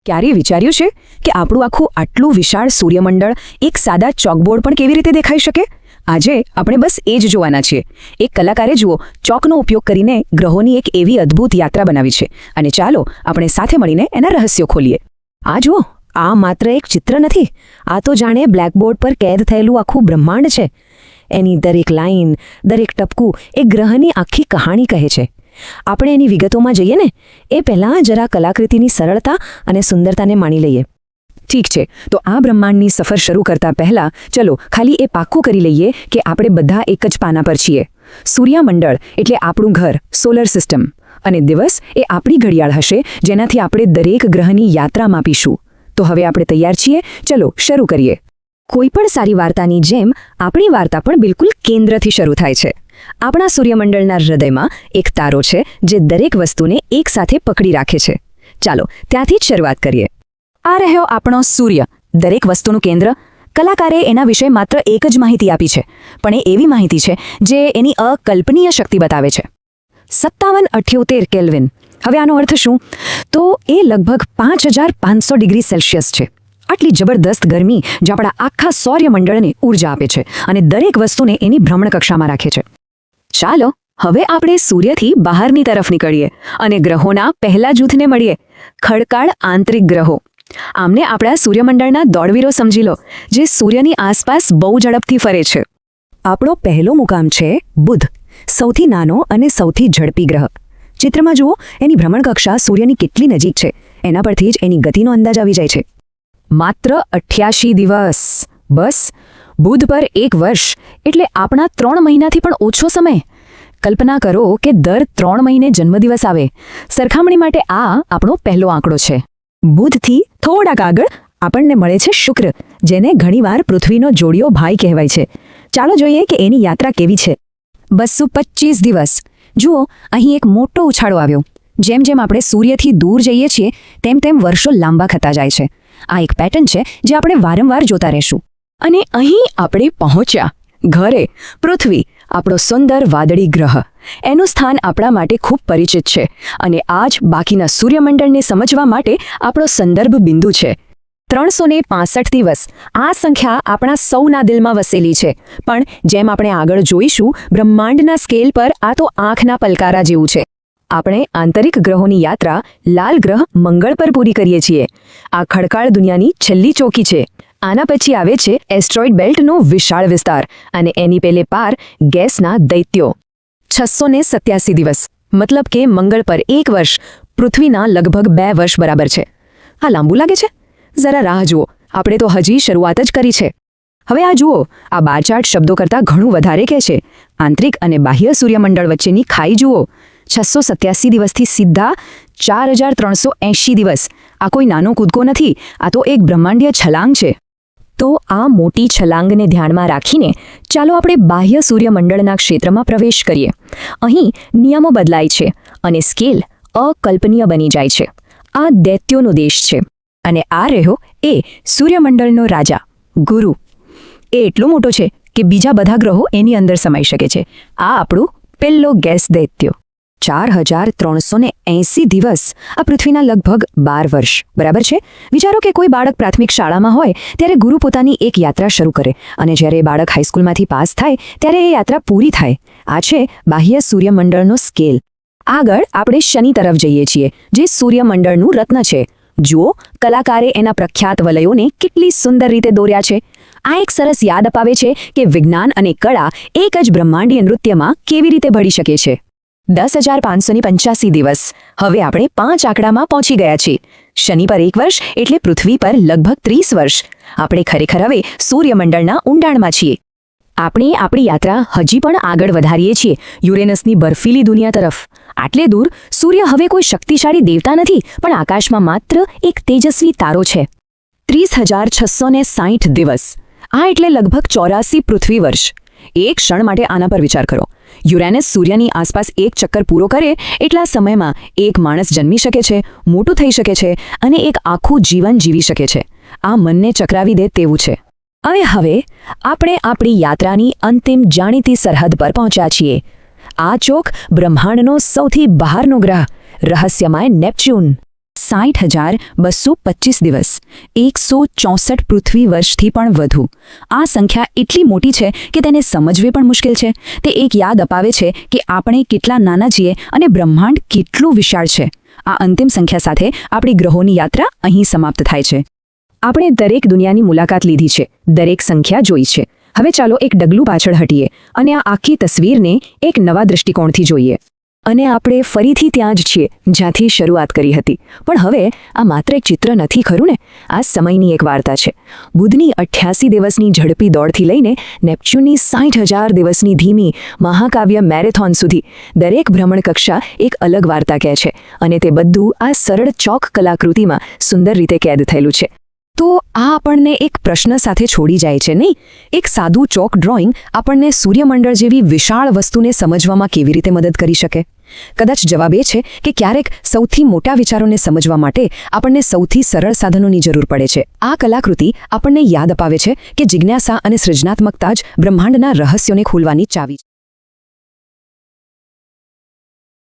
ક્યારેય વિચાર્યું છે કે આપણું આખું આટલું વિશાળ સૂર્યમંડળ એક સાદા ચોકબોર્ડ પણ કેવી રીતે દેખાઈ શકે? આજે આપણે બસ એ જ જોવાના છીએ. એક કલાકારે જુઓ ચોકનો ઉપયોગ કરીને ગ્રહોની એક એવી અદ્ભુત યાત્રા બનાવી છે, અને ચાલો આપણે સાથે મળીને એના રહસ્યો ખોલીએ. આ જુઓ, આ માત્ર એક ચિત્ર નથી, આ તો જાણે બ્લેકબોર્ડ પર કેદ થયેલું આખું બ્રહ્માંડ છે. એની દરેક લાઈન, દરેક ટપકું એ ગ્રહની આખી કહાણી કહે છે. આપણે એની વિગતોમાં જઈએ ને એ પહેલાં જરા કલાકૃતિની સરળતા અને સુંદરતાને માણી લઈએ. ઠીક છે, તો આ બ્રહ્માંડની સફર શરૂ કરતા પહેલાં ચલો ખાલી એ પાક્કું કરી લઈએ કે આપણે બધા એક જ પાના પર છીએ. સૂર્યમંડળ એટલે આપણું ઘર, સોલર સિસ્ટમ, અને દિવસ એ આપણી ઘડિયાળ હશે જેનાથી આપણે દરેક ગ્રહની યાત્રા માપીશું. તો હવે આપણે તૈયાર છીએ? ચલો શરૂ કરીએ. કોઈપણ સારી વાર્તાની જેમ આપણી વાર્તા પણ બિલકુલ કેન્દ્રથી શરૂ થાય છે. આપણા સૂર્યમંડળના હૃદયમાં એક તારો છે જે દરેક વસ્તુને એકસાથે પકડી રાખે છે. ચાલો ત્યાંથી જ શરૂઆત કરીએ. આ રહ્યો આપણો સૂર્ય, દરેક વસ્તુનું કેન્દ્ર. કલાકારે એના વિશે માત્ર એક જ માહિતી આપી છે, પણ એ એવી માહિતી છે જે એની અકલ્પનીય શક્તિ બતાવે છે. 5778 કેલ્વિન. હવે આનો અર્થ શું? તો એ લગભગ 5500 ડિગ્રી સેલ્સિયસ છે. આટલી જબરદસ્ત ગરમી જે આપણા આખા સૌર્યમંડળને ઊર્જા આપે છે અને દરેક વસ્તુને એની ભ્રમણકક્ષામાં રાખે છે. ચાલો હવે આપણે સૂર્યથી બહારની તરફ નીકળીએ અને ગ્રહોના પહેલા જૂથને મળીએ, ખડકાળ આંતરિક ગ્રહો. આમને આપણા સૂર્યમંડળના દોડવીરો સમજી લો, જે સૂર્યની આસપાસ બહુ ઝડપથી ફરે છે. આપણો પહેલો મુકામ છે બુધ, સૌથી નાનો અને સૌથી ઝડપી ગ્રહ. ચિત્રમાં જુઓ, એની ભ્રમણકક્ષા સૂર્યની કેટલી નજીક છે, એના પરથી જ એની ગતિનો અંદાજ આવી જાય છે. માત્ર 88 દિવસ, બસ. બુધ પર એક વર્ષ એટલે આપણા 3 મહિનાથી પણ ઓછો સમય. કલ્પના કરો કે દર 3 મહિને જન્મદિવસ આવે. સરખામણી માટે આ આપણો પહેલો આંકડો છે. બુધથી થોડાક આગળ આપણને મળે છે શુક્ર, જેને ઘણીવાર પૃથ્વીનો જોડિયો ભાઈ કહેવાય છે. ચાલો જોઈએ કે એની યાત્રા કેવી છે. 225 દિવસ. જુઓ, અહીં એક મોટો ઉછાળો આવ્યો. જેમ જેમ આપણે સૂર્યથી દૂર જઈએ છીએ તેમ તેમ વર્ષો લાંબા થતા જાય છે. આ એક પેટર્ન છે જે આપણે વારંવાર જોતા રહેશું. અને અહીં આપણે પહોંચ્યા, ઘરે. પૃથ્વી, આપણો સુંદર વાદળી ગ્રહ. એનું સ્થાન આપણા માટે ખૂબ પરિચિત છે, અને આ જ બાકીના સૂર્યમંડળને સમજવા માટે આપણો સંદર્ભ બિંદુ છે. 365 દિવસ. આ સંખ્યા આપણા સૌના દિલમાં વસેલી છે, પણ જેમ આપણે આગળ જોઈશું, બ્રહ્માંડના સ્કેલ પર આ તો આંખના પલકારા જેવું છે. આપણે આંતરિક ગ્રહોની યાત્રા લાલ ગ્રહ મંગળ પર પૂરી કરીએ છીએ. આ ખડકાળ દુનિયાની છેલ્લી ચોકી છે. આના પછી આવે છે એસ્ટ્રોઇડ બેલ્ટનો વિશાળ વિસ્તાર, અને એની પેલે પાર ગેસના દૈત્યો. 687 દિવસ. મતલબ કે મંગળ પર એક વર્ષ પૃથ્વીના લગભગ 2 વર્ષ બરાબર છે. આ લાંબુ લાગે છે? જરા રાહ જુઓ, આપણે તો હજી શરૂઆત જ કરી છે. હવે આ જુઓ, આ બારચાર્ટ શબ્દો કરતાં ઘણું વધારે કહે છે. આંતરિક અને બાહ્ય સૂર્યમંડળ વચ્ચેની ખાઈ જુઓ. 687 દિવસથી સીધા 4380 દિવસ. આ કોઈ નાનો કૂદકો નથી, આ તો એક બ્રહ્માંડીય છલાંગ છે. તો આ મોટી છલાંગને ધ્યાનમાં રાખીને ચાલો આપણે બાહ્ય સૂર્યમંડળના ક્ષેત્રમાં પ્રવેશ કરીએ. અહીં નિયમો બદલાય છે અને સ્કેલ અકલ્પનીય બની જાય છે. આ દૈત્યોનો દેશ છે, અને આ રહ્યો એ સૂર્યમંડળનો રાજા, ગુરુ. એ એટલો મોટો છે કે બીજા બધા ગ્રહો એની અંદર સમાઈ શકે છે. આ આપણું પેલ્લો ગેસ દૈત્યો. 4380 દિવસ. આ પૃથ્વીના લગભગ 12 વર્ષ બરાબર છે. વિચારો કે કોઈ બાળક પ્રાથમિક શાળામાં હોય ત્યારે ગુરુ પોતાની એક યાત્રા શરૂ કરે, અને જ્યારે બાળક હાઈસ્કૂલમાંથી પાસ થાય ત્યારે એ યાત્રા પૂરી થાય. આ છે બાહ્ય સૂર્યમંડળનો સ્કેલ. આગળ આપણે શનિ તરફ જઈએ છીએ, જે સૂર્યમંડળનું રત્ન છે. જુઓ, કલાકારે એના પ્રખ્યાત વલયોને કેટલી સુંદર રીતે દોર્યા છે. આ એક સરસ યાદ અપાવે છે કે વિજ્ઞાન અને કળા એક જ બ્રહ્માંડીય નૃત્યમાં કેવી રીતે ભળી શકે છે. 10585 દિવસ. હવે આપણે 5 આંકડામાં પહોંચી ગયા છીએ. શનિ પર એક વર્ષ એટલે પૃથ્વી પર લગભગ 30 વર્ષ. આપણે ખરેખર હવે સૂર્યમંડળના ઊંડાણમાં છીએ. આપણે આપણી યાત્રા હજી પણ આગળ વધારીએ છીએ, યુરેનસની બર્ફીલી દુનિયા તરફ. આટલે દૂર સૂર્ય હવે કોઈ શક્તિશાળી દેવતા નથી, પણ આકાશમાં માત્ર એક તેજસ્વી તારો છે. 30660 દિવસ. આ એટલે લગભગ 84 પૃથ્વી વર્ષ. એક ક્ષણ માટે આના પર વિચાર કરો. યુરેનસ સૂર્યની આસપાસ એક ચક્કર પૂરો કરે એટલા સમયમાં એક માણસ જન્મી શકે છે, મોટું થઈ શકે છે, અને એક આખું જીવન જીવી શકે છે. આ મનને ચકરાવી દે તેવું છે. હવે આપણે આપણી યાત્રાની અંતિમ જાણીતી સરહદ પર પહોંચ્યા છીએ. આ ચોક બ્રહ્માંડનો સૌથી બહારનો ગ્રહ, રહસ્યમય નેપ્ચ્યુન. 60,225 દિવસ 164 પૃથ્વી વર્ષથી પણ વધુ. આ સંખ્યા એટલી મોટી છે કે તેને સમજવી પણ મુશ્કેલ છે. તે એક યાદ અપાવે છે કે આપણે કેટલા નાના છીએ અને બ્રહ્માંડ કેટલું વિશાળ છે. આ અંતિમ સંખ્યા સાથે આપણી ગ્રહોની યાત્રા અહીં સમાપ્ત થાય છે. આપણે દરેક દુનિયાની મુલાકાત લીધી છે, દરેક સંખ્યા જોઈ છે. હવે ચાલો એક ડગલું પાછળ હટીએ અને આ આખી તસવીરને એક નવા દૃષ્ટિકોણથી જોઈએ. અને આપણે ફરીથી ત્યાં જ છીએ જ્યાંથી શરૂઆત કરી હતી. પણ હવે આ માત્ર એક ચિત્ર નથી, ખરું ને? આ સમયની એક વાર્તા છે. બુધની 88 દિવસની ઝડપી દોડથી લઈને નેપ્ચ્યુનની 60,000 દિવસની ધીમી મહાકાવ્ય મેરેથોન સુધી દરેક ભ્રમણકક્ષા એક અલગ વાર્તા કહે છે. અને તે બધું આ સરળ ચોક કલાકૃતિમાં સુંદર રીતે કેદ થયેલું છે. તો આ આપણને એક પ્રશ્ન સાથે છોડી જાય છે, નહીં? એક સાદું ચોક ડ્રોઈંગ આપણને સૂર્યમંડળ જેવી વિશાળ વસ્તુને સમજવામાં કેવી રીતે મદદ કરી શકે? કદાચ જવાબ એ છે કે ક્યારેક સૌથી મોટા વિચારોને સમજવા માટે આપણને સૌથી સરળ સાધનોની જરૂર પડે છે. આ કલાકૃતિ આપણને યાદ અપાવે છે કે જિજ્ઞાસા અને સૃજનાત્મકતા જ બ્રહ્માંડના રહસ્યોને ખોલવાની ચાવી છે.